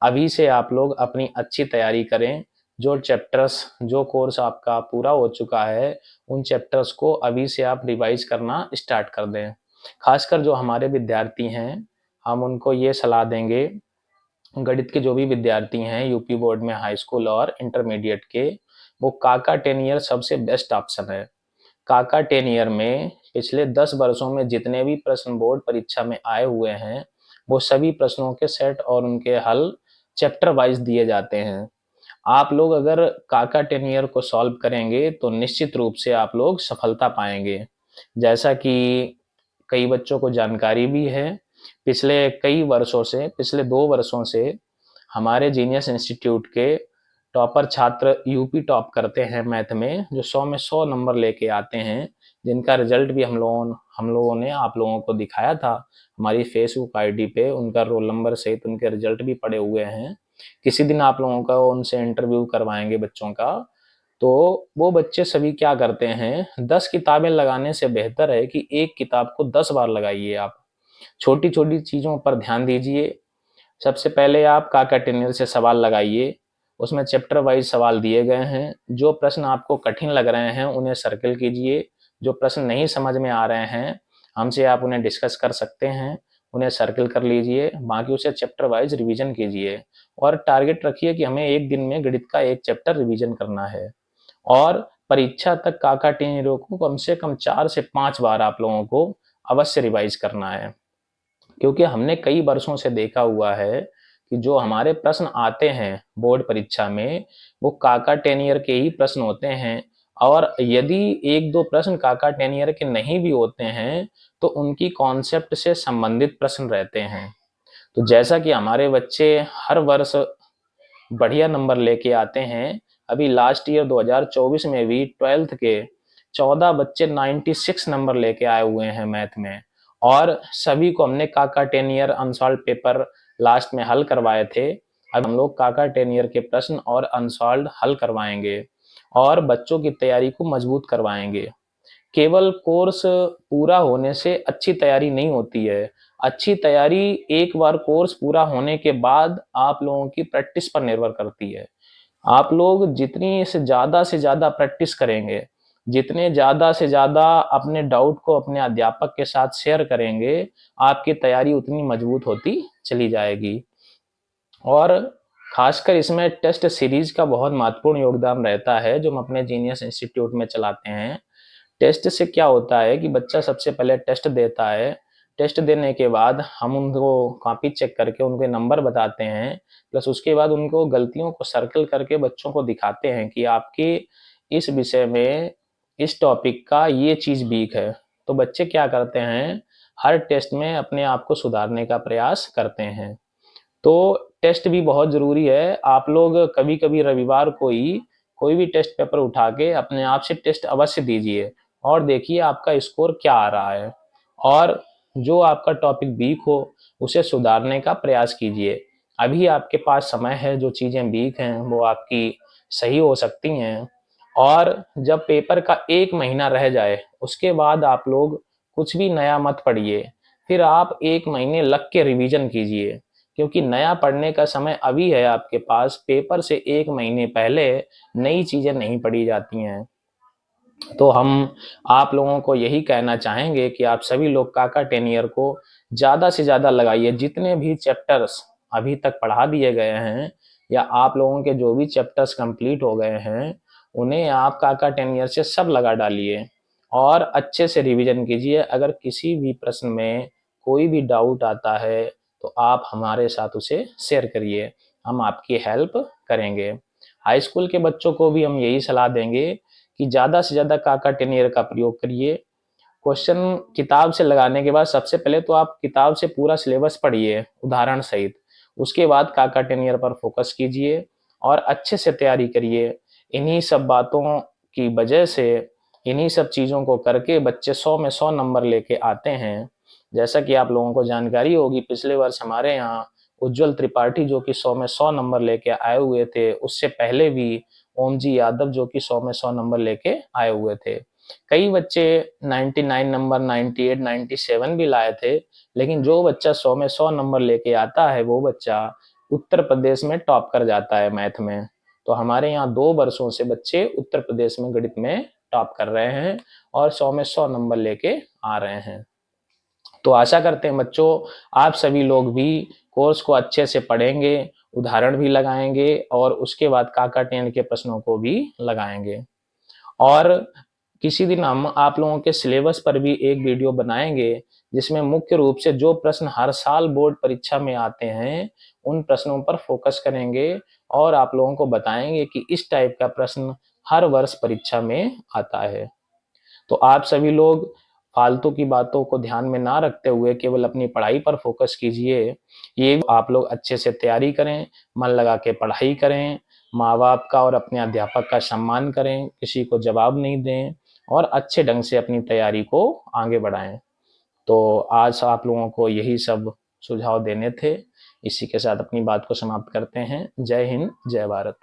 अभी से आप लोग अपनी अच्छी तैयारी करें। जो चैप्टर्स, जो कोर्स आपका पूरा हो चुका है, उन चैप्टर्स को अभी से आप रिवाइज करना स्टार्ट कर दें। खासकर जो हमारे विद्यार्थी हैं, हम उनको ये सलाह देंगे, गणित के जो भी विद्यार्थी हैं यूपी बोर्ड में हाई स्कूल और इंटरमीडिएट के, वो काका 10 ईयर सबसे बेस्ट ऑप्शन है। काका 10 ईयर में पिछले 10 वर्षों में जितने भी प्रश्न बोर्ड परीक्षा में आए हुए हैं, वो सभी प्रश्नों के सेट और उनके हल चैप्टर वाइज दिए जाते हैं। आप लोग अगर काका 10 ईयर को सॉल्व करेंगे तो निश्चित रूप से आप लोग सफलता पाएंगे। जैसा कि कई बच्चों को जानकारी भी है, पिछले कई वर्षों से, पिछले 2 वर्षों से हमारे जीनियस इंस्टीट्यूट के टॉपर छात्र यूपी टॉप करते हैं मैथ में, जो 100 में 100 नंबर लेके आते हैं, जिनका रिजल्ट भी हम लोगों ने आप लोगों को दिखाया था हमारी फेसबुक आईडी पे। उनका रोल नंबर सहित उनके रिजल्ट भी पड़े हुए हैं। किसी दिन आप लोगों का उनसे इंटरव्यू करवाएंगे बच्चों का। तो वो बच्चे सभी क्या करते हैं, 10 किताबें लगाने से बेहतर है कि एक किताब को 10 बार लगाइए। आप छोटी छोटी चीजों पर ध्यान दीजिए। सबसे पहले आप काका 10 ईयर से सवाल लगाइए। उसमें चैप्टर वाइज सवाल दिए गए हैं। जो प्रश्न आपको कठिन लग रहे हैं उन्हें सर्कल कीजिए। जो प्रश्न नहीं समझ में आ रहे हैं, हमसे आप उन्हें डिस्कस कर सकते हैं, उन्हें सर्कल कर लीजिए। बाकी उसे चैप्टर वाइज रिवीजन कीजिए और टारगेट रखिए कि हमें एक दिन में गणित का एक चैप्टर रिवीजन करना है। और परीक्षा तक काका 10 ईयर को कम से कम 4 से 5 बार आप लोगों को अवश्य रिवाइज करना है। क्योंकि हमने कई वर्षों से देखा हुआ है कि जो हमारे प्रश्न आते हैं बोर्ड परीक्षा में, वो काका 10 ईयर के ही प्रश्न होते हैं। और यदि एक दो प्रश्न काका 10 ईयर के नहीं भी होते हैं, तो उनकी कॉन्सेप्ट से संबंधित प्रश्न रहते हैं। तो जैसा कि हमारे बच्चे हर वर्ष बढ़िया नंबर लेके आते हैं, अभी लास्ट ईयर 2024 में भी 12th के 14 बच्चे 96 नंबर लेके आए हुए हैं मैथ में। और सभी को हमने काका 10 ईयर अनसॉल्व पेपर लास्ट में हल करवाए थे। अब हम लोग काका 10 ईयर के प्रश्न और अनसॉल्व हल करवाएंगे और बच्चों की तैयारी को मजबूत करवाएंगे। केवल कोर्स पूरा होने से अच्छी तैयारी नहीं होती है। अच्छी तैयारी एक बार कोर्स पूरा होने के बाद आप लोगों की प्रैक्टिस पर निर्भर करती है। आप लोग जितनी से ज़्यादा प्रैक्टिस करेंगे, जितने ज़्यादा से ज़्यादा अपने डाउट को अपने अध्यापक के साथ शेयर करेंगे, आपकी तैयारी उतनी मजबूत होती चली जाएगी। और खासकर इसमें टेस्ट सीरीज का बहुत महत्वपूर्ण योगदान रहता है, जो हम अपने जीनियस इंस्टीट्यूट में चलाते हैं। टेस्ट से क्या होता है कि बच्चा सबसे पहले टेस्ट देता है। टेस्ट देने के बाद हम उनको कॉपी चेक करके उनके नंबर बताते हैं, प्लस उसके बाद उनको गलतियों को सर्कल करके बच्चों को दिखाते हैं कि आपके इस विषय में, इस टॉपिक का ये चीज़ वीक है। तो बच्चे क्या करते हैं, हर टेस्ट में अपने आप को सुधारने का प्रयास करते हैं। तो टेस्ट भी बहुत ज़रूरी है। आप लोग कभी कभी रविवार को ही कोई भी टेस्ट पेपर उठा के अपने आप से टेस्ट अवश्य दीजिए और देखिए आपका स्कोर क्या आ रहा है। और जो आपका टॉपिक वीक हो उसे सुधारने का प्रयास कीजिए। अभी आपके पास समय है, जो चीज़ें वीक हैं वो आपकी सही हो सकती हैं। और जब पेपर का 1 महीना रह जाए उसके बाद आप लोग कुछ भी नया मत पढ़िए। फिर आप 1 महीने लग के रिवीजन कीजिए, क्योंकि नया पढ़ने का समय अभी है आपके पास। पेपर से 1 महीने पहले नई चीजें नहीं पढ़ी जाती हैं। तो हम आप लोगों को यही कहना चाहेंगे कि आप सभी लोग काका 10 ईयर को ज़्यादा से ज़्यादा लगाइए। जितने भी चैप्टर्स अभी तक पढ़ा दिए गए हैं, या आप लोगों के जो भी चैप्टर्स कंप्लीट हो गए हैं, उन्हें आप काका 10 ईयर से सब लगा डालिए और अच्छे से रिवीजन कीजिए। अगर किसी भी प्रश्न में कोई भी डाउट आता है तो आप हमारे साथ उसे शेयर करिए, हम आपकी हेल्प करेंगे। हाई स्कूल के बच्चों को भी हम यही सलाह देंगे कि ज़्यादा से ज़्यादा काका 10 ईयर का प्रयोग करिए। क्वेश्चन किताब से लगाने के बाद सबसे पहले तो आप किताब से पूरा सिलेबस पढ़िए उदाहरण सहित। उसके बाद काका 10 ईयर पर फोकस कीजिए और अच्छे से तैयारी करिए। इन्हीं सब बातों की वजह से, इन्हीं सब चीज़ों को करके बच्चे 100 में 100 नंबर लेके आते हैं। जैसा कि आप लोगों को जानकारी होगी, पिछले वर्ष हमारे यहाँ उज्जवल त्रिपाठी जो कि 100 में 100 नंबर लेके आए हुए थे, उससे पहले भी ओम जी यादव जो कि 100 में 100 नंबर लेके आए हुए थे। कई बच्चे 99 नंबर, 98, 97 भी लाए थे। लेकिन जो बच्चा 100 में 100 नंबर लेके आता है, वो बच्चा उत्तर प्रदेश में टॉप कर जाता है मैथ में। तो हमारे यहाँ 2 वर्षों से बच्चे उत्तर प्रदेश में गणित में टॉप कर रहे हैं और 100 में 100 नंबर लेके आ रहे हैं। तो आशा करते हैं बच्चों आप सभी लोग भी कोर्स को अच्छे से पढ़ेंगे, उदाहरण भी लगाएंगे और उसके बाद काकाटेन के प्रश्नों को भी लगाएंगे। और किसी दिन हम आप लोगों के सिलेबस पर भी एक वीडियो बनाएंगे जिसमें मुख्य रूप से जो प्रश्न हर साल बोर्ड परीक्षा में आते हैं उन प्रश्नों पर फोकस करेंगे और आप लोगों को बताएंगे कि इस टाइप का प्रश्न हर वर्ष परीक्षा में आता है। तो आप सभी लोग फालतू की बातों को ध्यान में ना रखते हुए केवल अपनी पढ़ाई पर फोकस कीजिए। ये आप लोग अच्छे से तैयारी करें, मन लगा के पढ़ाई करें, माँ बाप का और अपने अध्यापक का सम्मान करें, किसी को जवाब नहीं दें और अच्छे ढंग से अपनी तैयारी को आगे बढ़ाएं। तो आज आप लोगों को यही सब सुझाव देने थे। इसी के साथ अपनी बात को समाप्त करते हैं। जय हिंद, जय भारत।